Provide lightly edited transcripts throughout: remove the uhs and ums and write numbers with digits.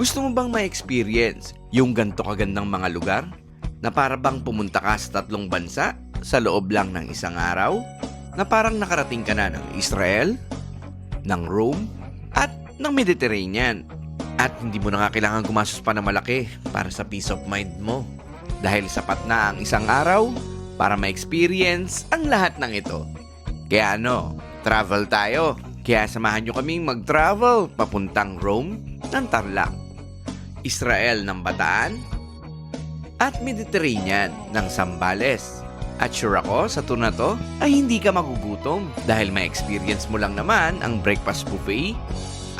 Gusto mo bang ma-experience yung ganito kagandang mga lugar? Na para bang pumunta ka sa 3 bansa sa loob lang ng isang araw? Na parang nakarating ka na ng Israel, ng Rome, at ng Mediterranean. At hindi mo na nga kailangan gumastos pa na malaki para sa peace of mind mo. Dahil sapat na ang isang araw para ma-experience ang lahat ng ito. Kaya travel tayo. Kaya samahan nyo kaming mag-travel papuntang Rome ng Tarlac, Israel ng Bataan, at Mediterranean ng Zambales. At sure ako sa tour na to ay hindi ka magugutom dahil ma-experience mo lang naman ang breakfast buffet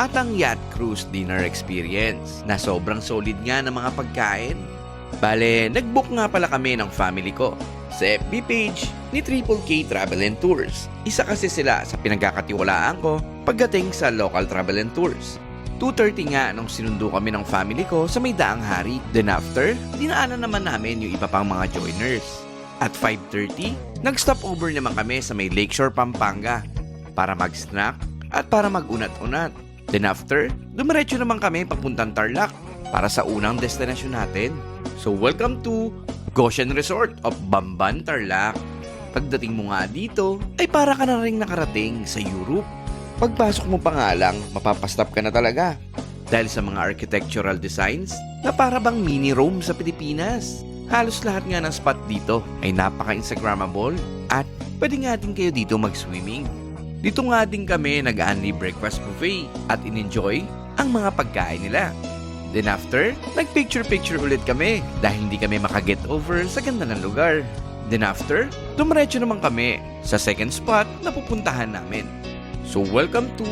at ang yacht cruise dinner experience na sobrang solid nga ng mga pagkain. Bale, nag-book nga pala kami ng family ko sa FB page ni Triple K Travel and Tours. Isa kasi sila sa pinagkakatiwalaan ko pagdating sa local travel and tours. 2:30 nga nung sinundo kami ng family ko sa may daang hari. Then after, dinaanan naman namin yung iba pang mga joiners. At 5:30, nag-stop over naman kami sa may Lakeshore, Pampanga para mag-snack at para mag-unat-unat. Then after, dumiretso naman kami papuntang Tarlac para sa unang destinasyon natin. So welcome to Goshen Resort of Bamban, Tarlac. Pagdating mo nga dito, ay para ka na rin nakarating sa Europe. Pagpasok mo pa nga lang, mapapastop ka na talaga. Dahil sa mga architectural designs na para bang mini Rome sa Pilipinas. Halos lahat nga ng spot dito ay napaka-instagrammable at pwede nga din kayo dito mag-swimming. Dito nga din kami nag-unli breakfast buffet at in-enjoy ang mga pagkain nila. Then after, nag-picture-picture ulit kami dahil hindi kami makaget over sa ganda ng lugar. Then after, dumiretso naman kami sa second spot na pupuntahan namin. So welcome to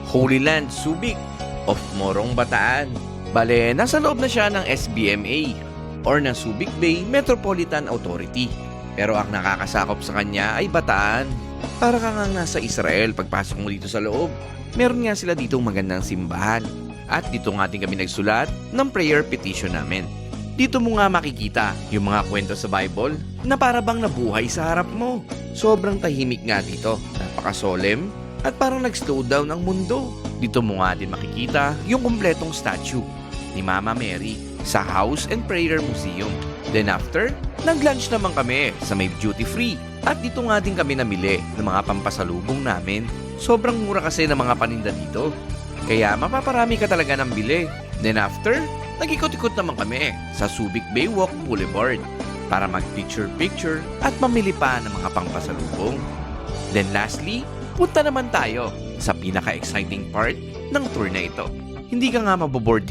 Holy Land Subic of Morong, Bataan. Bale, nasa loob na siya ng SBMA or ng Subic Bay Metropolitan Authority. Pero ang nakakasakop sa kanya ay Bataan. Para ka nga nasa Israel pagpasok mo dito sa loob. Meron nga sila ditong magandang simbahan. At dito nga din kami nagsulat ng prayer petition namin. Dito mo nga makikita yung mga kwento sa Bible na para bang nabuhay sa harap mo. Sobrang tahimik nga dito. Napaka-solemn at parang nag-slow down ang mundo. Dito mo nga din makikita yung kumpletong statue ni Mama Mary sa House and Prayer Museum. Then after, nag-lunch naman kami sa may duty free. At dito nga din kami namili ng mga pampasalubong namin. Sobrang mura kasi ng mga paninda dito. Kaya mapaparami ka talaga ng bili. Then after, nag-ikot-ikot naman kami sa Subic Bay Walk Boulevard para mag-picture-picture at mamili pa ng mga pampasalubong. Then lastly, punta naman tayo sa pinaka-exciting part ng tour na ito. Hindi ka nga maboboard dito.